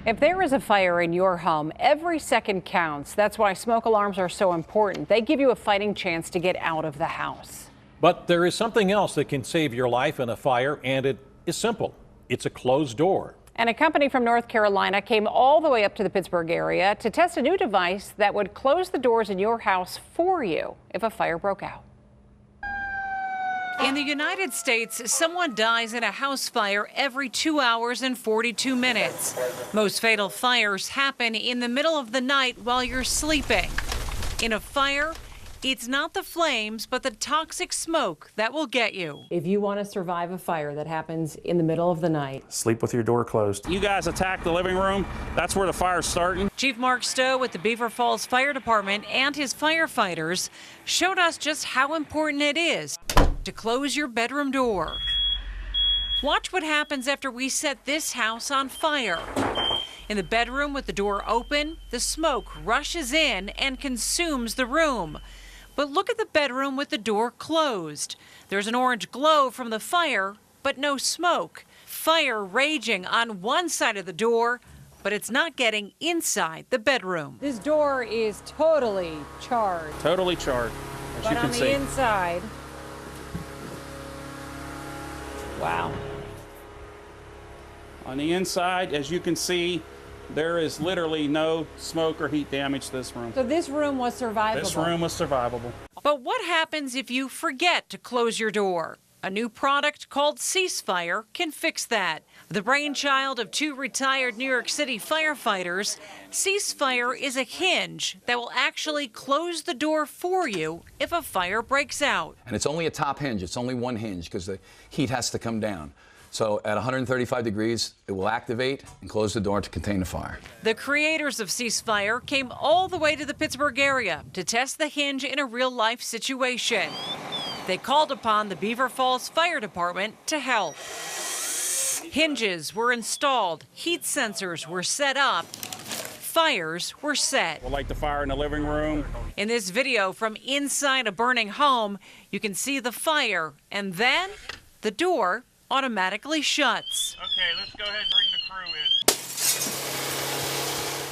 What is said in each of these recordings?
If there is a fire in your home, every second counts. That's why smoke alarms are so important. They give you a fighting chance to get out of the house. But there is something else that can save your life in a fire, and it is simple. It's a closed door. And a company from North Carolina came all the way up to the Pittsburgh area to test a new device that would close the doors in your house for you if a fire broke out. In the United States, someone dies in a house fire every 2 hours and 42 minutes. Most fatal fires happen in the middle of the night while you're sleeping. In a fire, it's not the flames, but the toxic smoke that will get you. If you want to survive a fire that happens in the middle of the night, sleep with your door closed. You guys attack the living room. That's where the fire's starting. Chief Mark Stowe with the Beaver Falls Fire Department and his firefighters showed us just how important it is to close your bedroom door. Watch what happens after we set this house on fire. In the bedroom with the door open, the smoke rushes in and consumes the room. But look at the bedroom with the door closed. There's an orange glow from the fire, but no smoke. Fire raging on one side of the door, but it's not getting inside the bedroom. this door is totally charred. Totally charred, as But you can on the see. inside, wow. On the inside, as you can see, there is literally no smoke or heat damage to this room. So this room was survivable. This room was survivable. But what happens if you forget to close your door? A new product called Ceasefire can fix that. The brainchild of two retired New York City firefighters, Ceasefire is a hinge that will actually close the door for you if a fire breaks out. And it's only a top hinge. It's only one hinge because the heat has to come down. So at 135 degrees, it will activate and close the door to contain the fire. The creators of Ceasefire came all the way to the Pittsburgh area to test the hinge in a real-life situation. They called upon the Beaver Falls Fire Department to help. Hinges were installed, heat sensors were set up, fires were set. We'll light the fire in the living room. In this video from inside a burning home, you can see the fire, and then the door automatically shuts. Okay, let's go ahead and bring the crew in.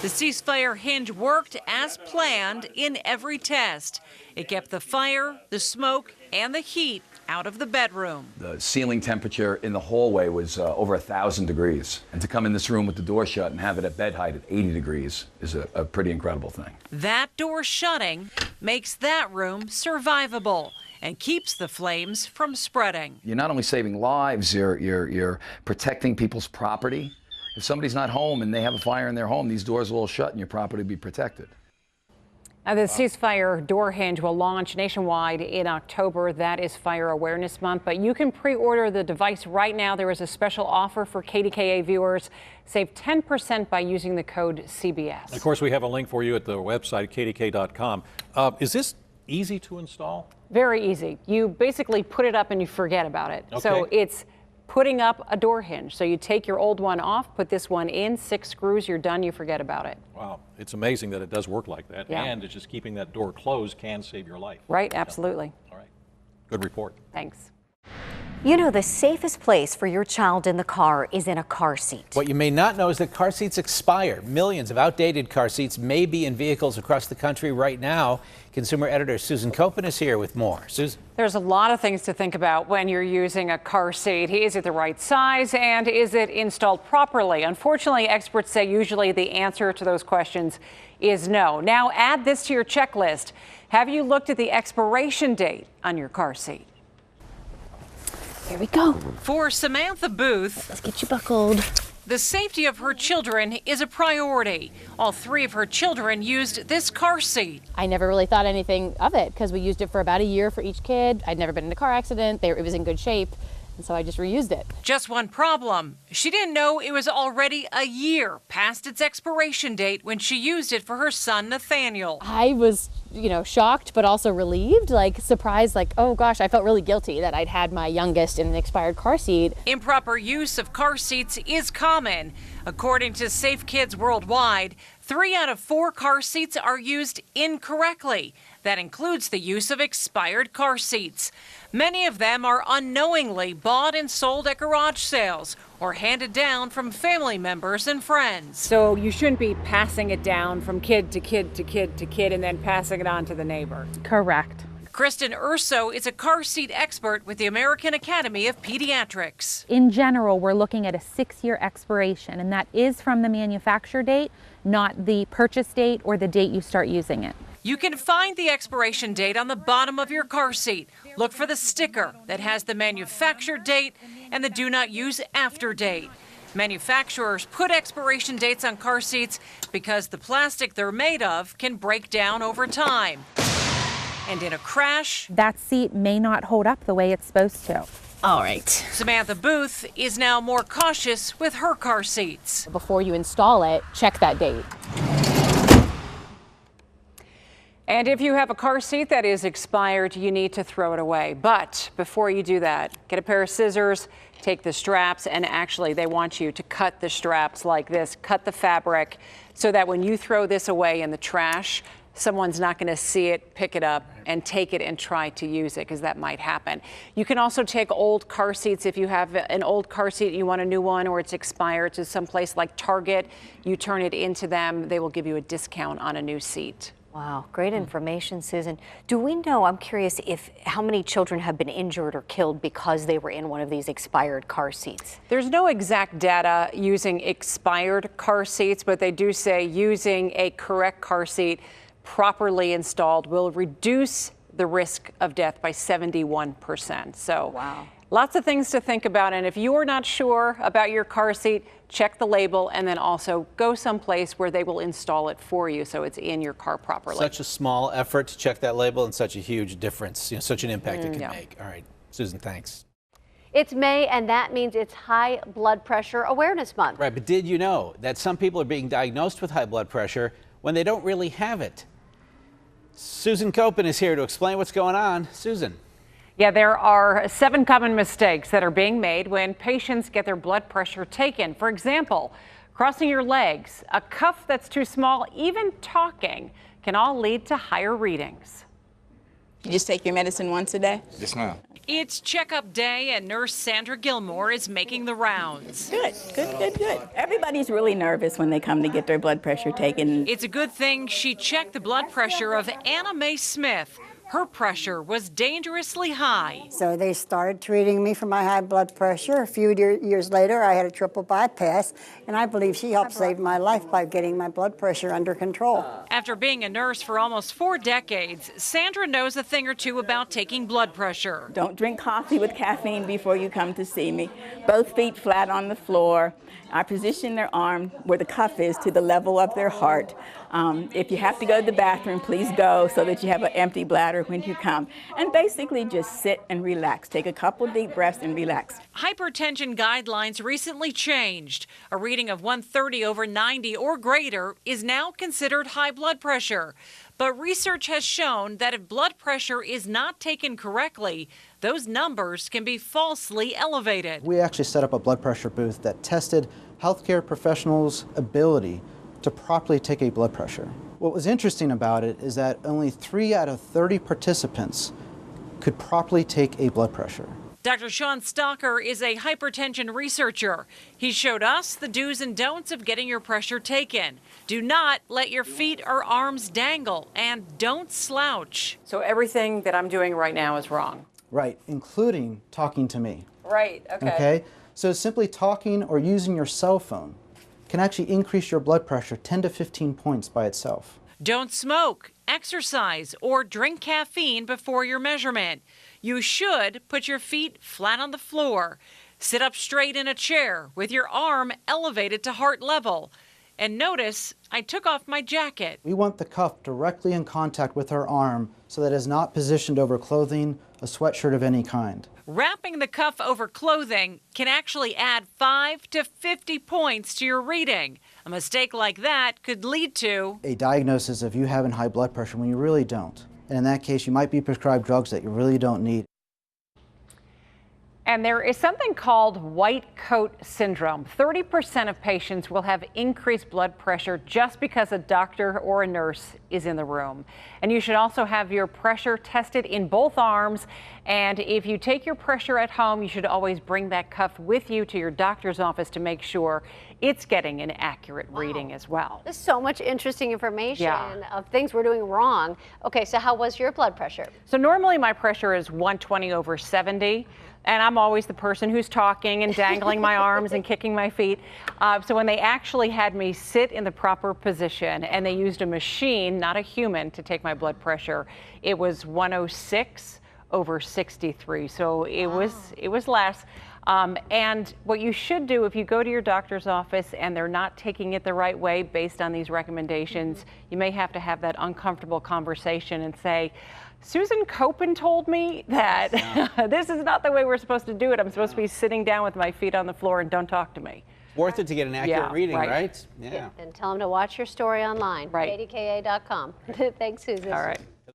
The Ceasefire hinge worked as planned in every test. It kept the fire, the smoke, and the heat out of the bedroom. The ceiling temperature in the hallway was over 1,000 degrees. And to come in this room with the door shut and have it at bed height at 80 degrees is a pretty incredible thing. That door shutting makes that room survivable and keeps the flames from spreading. You're not only saving lives, you're protecting people's property. If somebody's not home and they have a fire in their home, these doors will all shut and your property will be protected. Now, the Ceasefire door hinge will launch nationwide in October. That is Fire Awareness Month, but you can pre-order the device right now. There is a special offer for KDKA viewers. Save 10% by using the code CBS. Of course, we have a link for you at the website, kdk.com. Is this easy to install? Very easy. You basically put it up and you forget about it. Okay. So it's putting up a door hinge. So you take your old one off, put this one in, 6 screws, you're done, you forget about it. Wow, it's amazing that it does work like that. Yeah. And it's just keeping that door closed can save your life. Right, absolutely. All right, good report. Thanks. You know, the safest place for your child in the car is in a car seat. What you may not know is that car seats expire. Millions of outdated car seats may be in vehicles across the country right now. Consumer editor Susan Koeppen is here with more. Susan. There's a lot of things to think about when you're using a car seat. Is it the right size and is it installed properly? Unfortunately, experts say usually the answer to those questions is no. Now add this to your checklist. Have you looked at the expiration date on your car seat? Here we go. For Samantha Booth, Let's get you buckled. the safety of her children is a priority. All 3 of her children used this car seat. I never really thought anything of it because we used it for about a year for each kid. I'd never been in a car accident. It was in good shape. And so I just reused it. Just one problem. She didn't know it was already a year past its expiration date when she used it for her son, Nathaniel. I was, shocked, but also relieved, surprised, oh gosh, I felt really guilty that I'd had my youngest in an expired car seat. Improper use of car seats is common. According to Safe Kids Worldwide, 3 out of 4 car seats are used incorrectly. That includes the use of expired car seats. Many of them are unknowingly bought and sold at garage sales or handed down from family members and friends. So you shouldn't be passing it down from kid to kid to kid to kid and then passing it on to the neighbor. Correct. Kristen Urso is a car seat expert with the American Academy of Pediatrics. In general, we're looking at a 6-year expiration, and that is from the manufacture date, not the purchase date or the date you start using it. You can find the expiration date on the bottom of your car seat. Look for the sticker that has the manufacture date and the do not use after date. Manufacturers put expiration dates on car seats because the plastic they're made of can break down over time. And in a crash, That seat may not hold up the way it's supposed to. All right. Samantha Booth is now more cautious with her car seats. Before you install it, check that date. And if you have a car seat that is expired, you need to throw it away. But before you do that, get a pair of scissors, take the straps, and actually they want you to cut the straps like this, cut the fabric, so that when you throw this away in the trash, someone's not going to see it, pick it up, and take it and try to use it, because that might happen. You can also take old car seats. If you have an old car seat and you want a new one or it's expired, to someplace like Target, you turn it into them. They will give you a discount on a new seat. Wow, great information, Susan. Do we know, I'm curious, if how many children have been injured or killed because they were in one of these expired car seats? There's no exact data using expired car seats, but they do say using a correct car seat properly installed will reduce the risk of death by 71%. So wow. Lots of things to think about. And if you're not sure about your car seat, check the label and then also go someplace where they will install it for you so it's in your car properly. Such a small effort to check that label and such a huge difference, such an impact it can make. All right, Susan, thanks. It's May, and that means it's High Blood Pressure Awareness Month. Right, but did you know that some people are being diagnosed with high blood pressure when they don't really have it? Susan Koeppen is here to explain what's going on. Susan. Yeah, there are 7 common mistakes that are being made when patients get their blood pressure taken. For example, crossing your legs, a cuff that's too small, even talking can all lead to higher readings. You just take your medicine once a day? Yes, ma'am. It's checkup day, and nurse Sandra Gilmore is making the rounds. Good. Everybody's really nervous when they come to get their blood pressure taken. It's a good thing she checked the blood pressure of Anna Mae Smith. Her pressure was dangerously high. So they started treating me for my high blood pressure. A few years later, I had a triple bypass, and I believe she helped save my life by getting my blood pressure under control. After being a nurse for almost 4 decades, Sandra knows a thing or two about taking blood pressure. Don't drink coffee with caffeine before you come to see me. Both feet flat on the floor. I position their arm where the cuff is to the level of their heart. If you have to go to the bathroom, please go so that you have an empty bladder when you come. And basically just sit and relax. Take a couple deep breaths and relax. Hypertension guidelines recently changed. A reading of 130/90 or greater is now considered high blood pressure. But research has shown that if blood pressure is not taken correctly, those numbers can be falsely elevated. We actually set up a blood pressure booth that tested healthcare professionals' ability to properly take a blood pressure. What was interesting about it is that only 3 out of 30 participants could properly take a blood pressure. Dr. Sean Stocker is a hypertension researcher. He showed us the do's and don'ts of getting your pressure taken. Do not let your feet or arms dangle, and don't slouch. So everything that I'm doing right now is wrong. Right, including talking to me. Right, Okay? So simply talking or using your cell phone can actually increase your blood pressure 10 to 15 points by itself. Don't smoke, exercise, or drink caffeine before your measurement. You should put your feet flat on the floor. Sit up straight in a chair with your arm elevated to heart level. And notice, I took off my jacket. We want the cuff directly in contact with our arm so that it is not positioned over clothing, a sweatshirt of any kind. Wrapping the cuff over clothing can actually add 5 to 50 points to your reading. A mistake like that could lead to a diagnosis of you having high blood pressure when you really don't. And in that case, you might be prescribed drugs that you really don't need. And there is something called white coat syndrome. 30% of patients will have increased blood pressure just because a doctor or a nurse is in the room. And you should also have your pressure tested in both arms. And if you take your pressure at home, you should always bring that cuff with you to your doctor's office to make sure it's getting an accurate reading as well. There's so much interesting information of things we're doing wrong. Okay, so how was your blood pressure? So normally my pressure is 120/70. And I'm always the person who's talking and dangling my arms and kicking my feet. So when they actually had me sit in the proper position and they used a machine, not a human, to take my blood pressure, it was 106/63. So it was less. And what you should do if you go to your doctor's office and they're not taking it the right way based on these recommendations, you may have to have that uncomfortable conversation and say, Susan Koeppen told me that this is not the way we're supposed to do it. I'm supposed to be sitting down with my feet on the floor and don't talk to me. Worth it to get an accurate reading, right? Yeah. And tell them to watch your story online, KDKA.com. Thanks, Susan. All right.